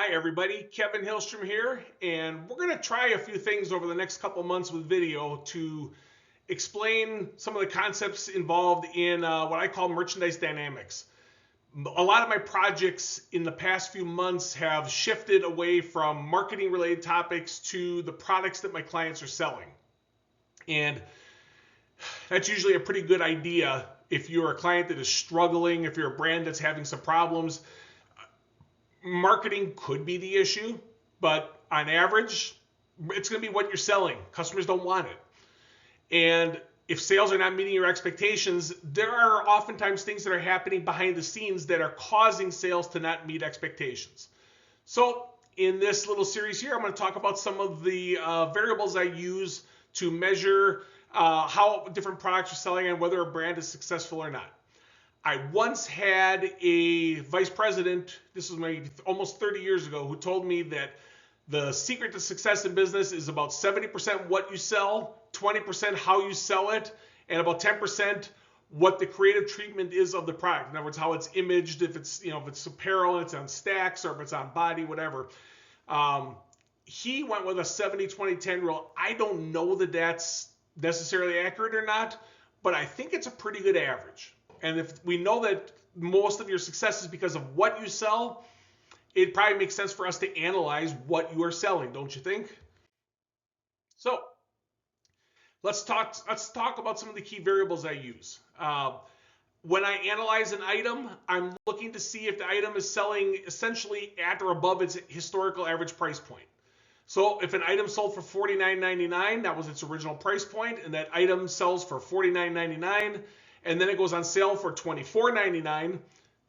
Hi everybody, Kevin Hillstrom here, and we're going to try a few things over the next couple months with video to explain some of the concepts involved in what I call merchandise dynamics. A lot of my projects in the past few months have shifted away from marketing related topics to the products that my clients are selling. And that's usually a pretty good idea if you're a client that is struggling, if you're a brand that's having some problems. Marketing could be the issue, but on average, it's going to be what you're selling. Customers don't want it. And if sales are not meeting your expectations, there are oftentimes things that are happening behind the scenes that are causing sales to not meet expectations. So in this little series here, I'm going to talk about some of the variables I use to measure how different products are selling and whether a brand is successful or not. I once had a vice president, this was almost 30 years ago, who told me that the secret to success in business is about 70% what you sell, 20% how you sell it, and about 10% what the creative treatment is of the product. In other words, how it's imaged, if it's apparel and it's on stacks, or if it's on body, whatever. He went with a 70-20-10 rule. I don't know that that's necessarily accurate or not, but I think it's a pretty good average. And if we know that most of your success is because of what you sell, it probably makes sense for us to analyze what you are selling, don't you think? So let's talk about some of the key variables I use. When I analyze an item, I'm looking to see if the item is selling essentially at or above its historical average price point. So if an item sold for $49.99, that was its original price point, and that item sells for $49.99, and then it goes on sale for $24.99,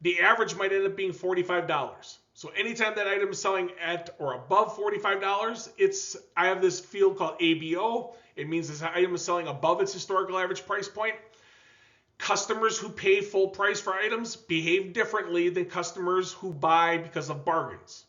the average might end up being $45. So anytime that item is selling at or above $45, I have this field called ABO. It means this item is selling above its historical average price point. Customers who pay full price for items behave differently than customers who buy because of bargains.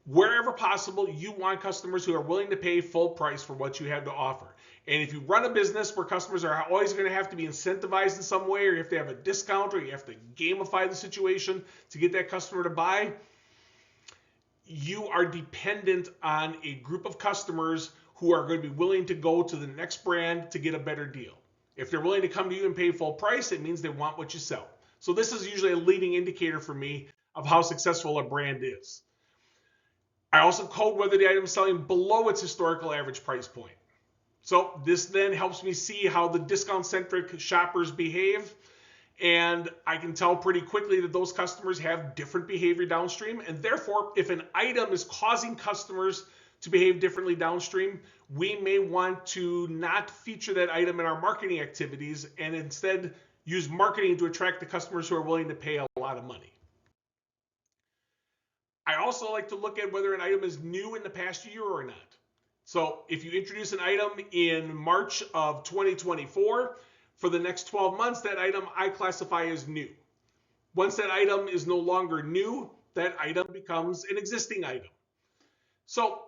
Wherever possible, you want customers who are willing to pay full price for what you have to offer. And if you run a business where customers are always going to have to be incentivized in some way, or you have to have a discount, or you have to gamify the situation to get that customer to buy, you are dependent on a group of customers who are going to be willing to go to the next brand to get a better deal. If they're willing to come to you and pay full price, it means they want what you sell. So this is usually a leading indicator for me of how successful a brand is. I also code whether the item is selling below its historical average price point. So this then helps me see how the discount-centric shoppers behave, and I can tell pretty quickly that those customers have different behavior downstream, and therefore, if an item is causing customers to behave differently downstream, we may want to not feature that item in our marketing activities and instead use marketing to attract the customers who are willing to pay a lot of money. I also like to look at whether an item is new in the past year or not. So if you introduce an item in March of 2024, for the next 12 months, that item I classify as new. Once that item is no longer new, that item becomes an existing item. So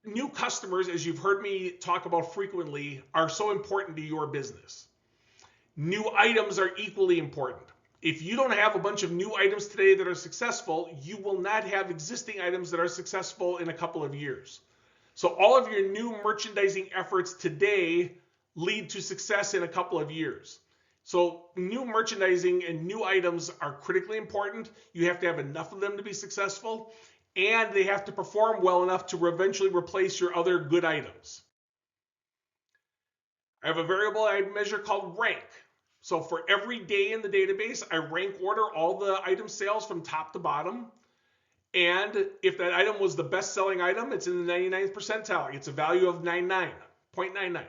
new customers, as you've heard me talk about frequently, are so important to your business. New items are equally important. If you don't have a bunch of new items today that are successful, you will not have existing items that are successful in a couple of years. So all of your new merchandising efforts today lead to success in a couple of years. So new merchandising and new items are critically important. You have to have enough of them to be successful, and they have to perform well enough to eventually replace your other good items. I have a variable I measure called rank. So for every day in the database, I rank order all the item sales from top to bottom. And if that item was the best selling item, it's in the 99th percentile. It's a value of 0.99.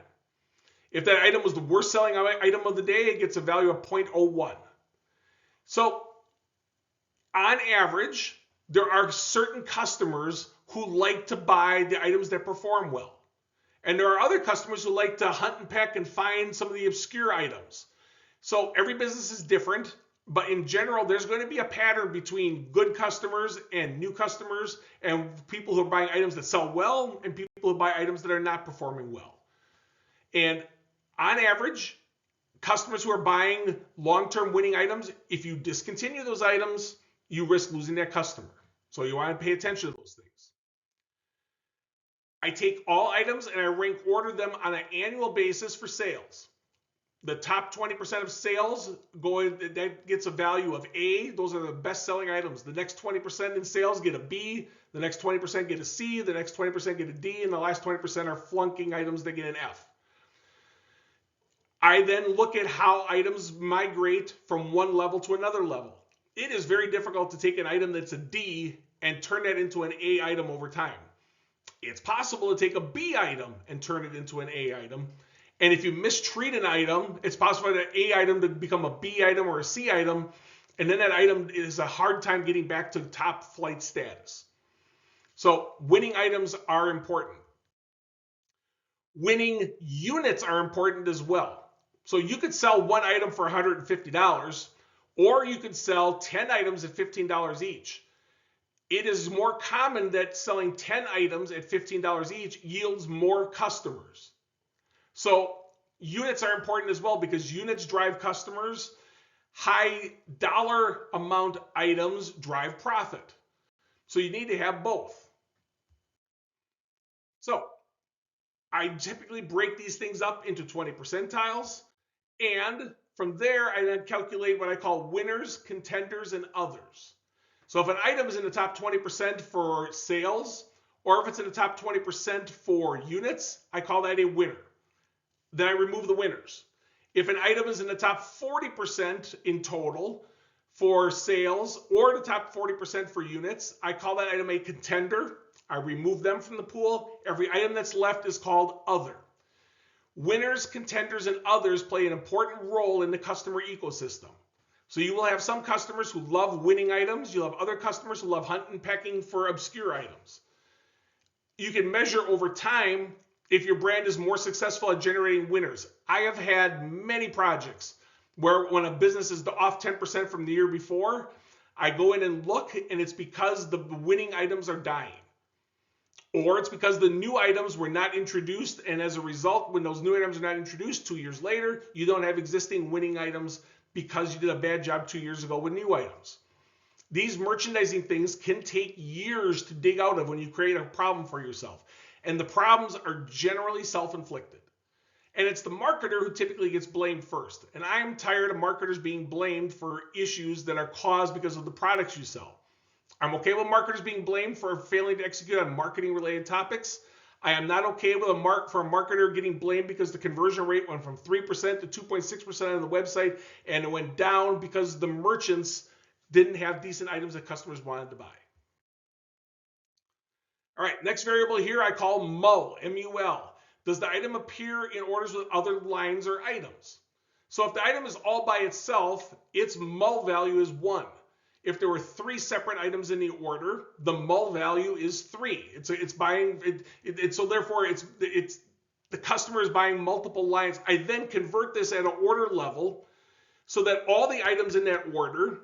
If that item was the worst selling item of the day, it gets a value of 0.01. So on average, there are certain customers who like to buy the items that perform well. And there are other customers who like to hunt and peck and find some of the obscure items. So every business is different. But in general, there's going to be a pattern between good customers and new customers, and people who are buying items that sell well and people who buy items that are not performing well. And on average, customers who are buying long-term winning items, if you discontinue those items, you risk losing that customer. So you want to pay attention to those things. I take all items and I rank order them on an annual basis for sales. The top 20% of sales that gets a value of A. Those are the best selling items. The next 20% in sales get a B. The next 20% get a C. The next 20% get a D. And the last 20% are flunking items that get an F. I then look at how items migrate from one level to another level. It is very difficult to take an item that's a D and turn that into an A item over time. It's possible to take a B item and turn it into an A item. And if you mistreat an item, it's possible for that A item to become a B item or a C item. And then that item is a hard time getting back to top flight status. So winning items are important. Winning units are important as well. So you could sell one item for $150, or you could sell 10 items at $15 each. It is more common that selling 10 items at $15 each yields more customers. So units are important as well because units drive customers. High dollar amount items drive profit. So you need to have both. So I typically break these things up into 20 percentiles. And from there, I then calculate what I call winners, contenders, and others. So if an item is in the top 20% for sales, or if it's in the top 20% for units, I call that a winner. Then I remove the winners. If an item is in the top 40% in total for sales, or the top 40% for units, I call that item a contender. I remove them from the pool. Every item that's left is called other. Winners, contenders, and others play an important role in the customer ecosystem. So you will have some customers who love winning items. You'll have other customers who love hunting and pecking for obscure items. You can measure over time if your brand is more successful at generating winners. I have had many projects where when a business is off 10% from the year before, I go in and look, and it's because the winning items are dying. Or it's because the new items were not introduced, and as a result, when those new items are not introduced 2 years later, you don't have existing winning items because you did a bad job 2 years ago with new items. These merchandising things can take years to dig out of when you create a problem for yourself. And the problems are generally self-inflicted. And it's the marketer who typically gets blamed first. And I am tired of marketers being blamed for issues that are caused because of the products you sell. I'm okay with marketers being blamed for failing to execute on marketing-related topics. I am not okay with a marketer getting blamed because the conversion rate went from 3% to 2.6% on the website, and it went down because the merchants didn't have decent items that customers wanted to buy. All right, next variable here I call MUL, M-U-L. Does the item appear in orders with other lines or items? So if the item is all by itself, its MUL value is 1. If there were 3 separate items in the order, the MUL value is 3. So therefore it's the customer is buying multiple lines. I then convert this at an order level so that all the items in that order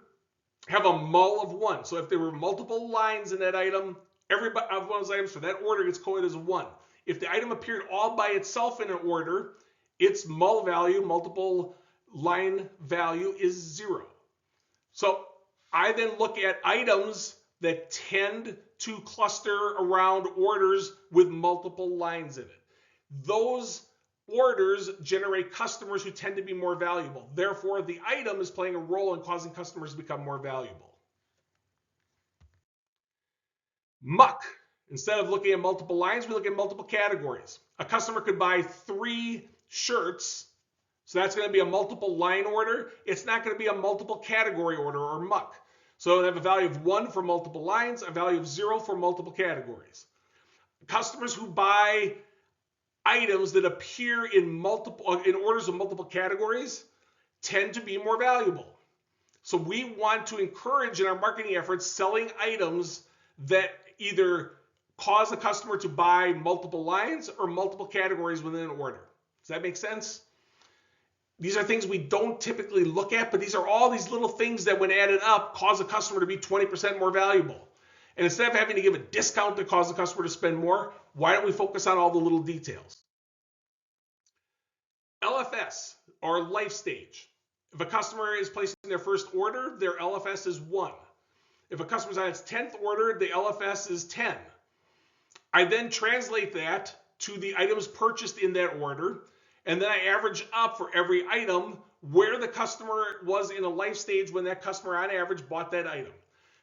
have a MUL of 1. So if there were multiple lines in that item, every one of those items for that order gets coded as 1. If the item appeared all by itself in an order, its MUL value, multiple line value, is 0. So I then look at items that tend to cluster around orders with multiple lines in it. Those orders generate customers who tend to be more valuable. Therefore, the item is playing a role in causing customers to become more valuable. Muck. Instead of looking at multiple lines, we look at multiple categories. A customer could buy 3 shirts, so that's going to be a multiple line order. It's not going to be a multiple category order or muck. So it'll have a value of 1 for multiple lines, a value of 0 for multiple categories. Customers who buy items that appear in orders of multiple categories tend to be more valuable. So we want to encourage in our marketing efforts selling items that either cause a customer to buy multiple lines or multiple categories within an order. Does that make sense? These are things we don't typically look at, but these are all these little things that when added up cause a customer to be 20% more valuable. And instead of having to give a discount to cause the customer to spend more, why don't we focus on all the little details? LFS, or life stage. If a customer is placing their first order, their LFS is 1. If a customer's on its 10th order, the LFS is 10. I then translate that to the items purchased in that order, and then I average up for every item where the customer was in a life stage when that customer on average bought that item.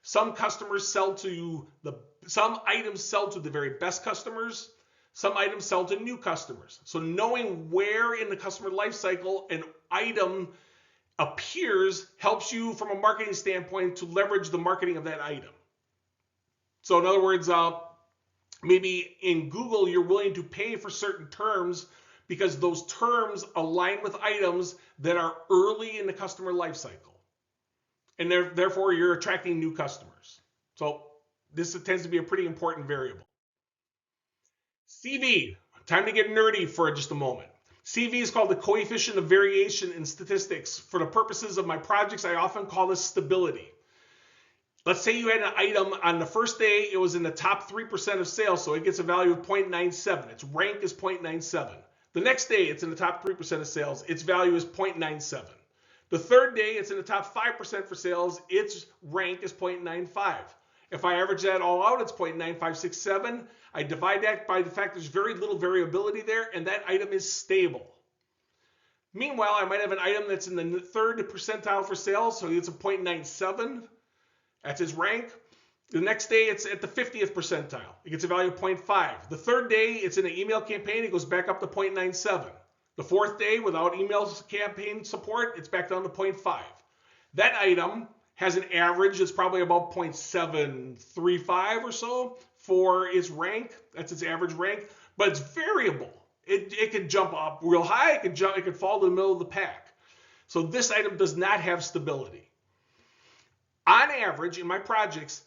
Some items sell to the very best customers. Some items sell to new customers. So knowing where in the customer life cycle an item appears helps you from a marketing standpoint to leverage the marketing of that item. So in other words, maybe in Google you're willing to pay for certain terms because those terms align with items that are early in the customer life cycle. And therefore you're attracting new customers. So this tends to be a pretty important variable. CV, time to get nerdy for just a moment. CV is called the coefficient of variation in statistics. For the purposes of my projects, I often call this stability. Let's say you had an item on the first day, it was in the top 3% of sales, so it gets a value of 0.97. Its rank is 0.97. The next day, it's in the top 3% of sales, its value is 0.97. The third day, it's in the top 5% for sales, its rank is 0.95. If I average that all out, it's 0.9567. I divide that by the fact there's very little variability there, and that item is stable. Meanwhile, I might have an item that's in the third percentile for sales, so it's a 0.97. That's its rank. The next day, it's at the 50th percentile. It gets a value of 0.5. The third day, it's in an email campaign. It goes back up to 0.97. The fourth day, without email campaign support, it's back down to 0.5. That item has an average that's probably about 0.735 or so for its rank. That's its average rank, but it's variable. It could jump up real high. It could fall to the middle of the pack. So this item does not have stability. On average, in my projects,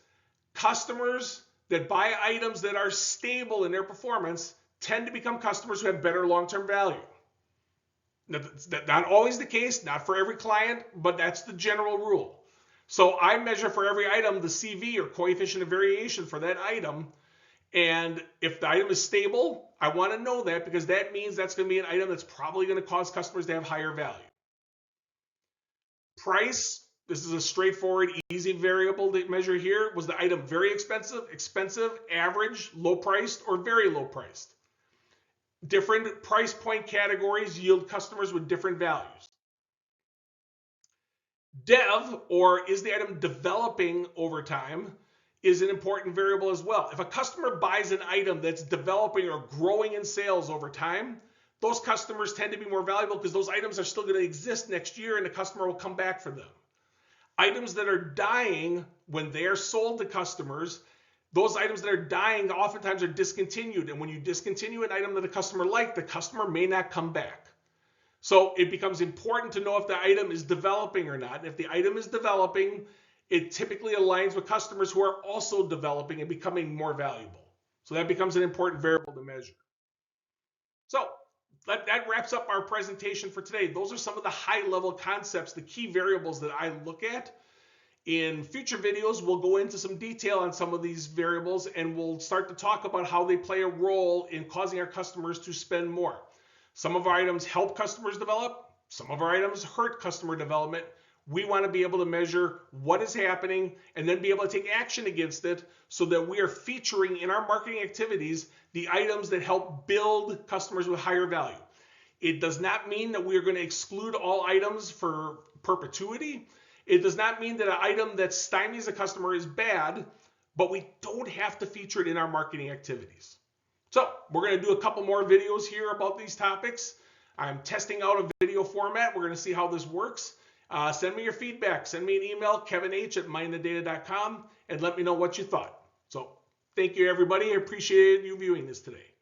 customers that buy items that are stable in their performance tend to become customers who have better long-term value. That's not always the case, not for every client, but that's the general rule. So I measure for every item the CV or coefficient of variation for that item. And if the item is stable, I want to know that because that means that's going to be an item that's probably going to cause customers to have higher value. Price. This is a straightforward, easy variable to measure here. Was the item very expensive, average, low priced, or very low priced? Different price point categories yield customers with different values. Dev, or is the item developing over time, is an important variable as well. If a customer buys an item that's developing or growing in sales over time, those customers tend to be more valuable because those items are still going to exist next year and the customer will come back for them. Items that are dying when they are sold to customers, those items that are dying oftentimes are discontinued. And when you discontinue an item that a customer liked, the customer may not come back. So it becomes important to know if the item is developing or not. And if the item is developing, it typically aligns with customers who are also developing and becoming more valuable. So that becomes an important variable to measure. So that wraps up our presentation for today. Those are some of the high-level concepts, the key variables that I look at. In future videos, we'll go into some detail on some of these variables, and we'll start to talk about how they play a role in causing our customers to spend more. Some of our items help customers develop. Some of our items hurt customer development. We want to be able to measure what is happening and then be able to take action against it so that we are featuring in our marketing activities the items that help build customers with higher value. It does not mean that we are going to exclude all items for perpetuity. It does not mean that an item that stymies a customer is bad, but we don't have to feature it in our marketing activities. So we're going to do a couple more videos here about these topics. I'm testing out a video format. We're going to see how this works. Send me your feedback. Send me an email, kevinh@mindthedata.com, and let me know what you thought. So thank you, everybody. I appreciate you viewing this today.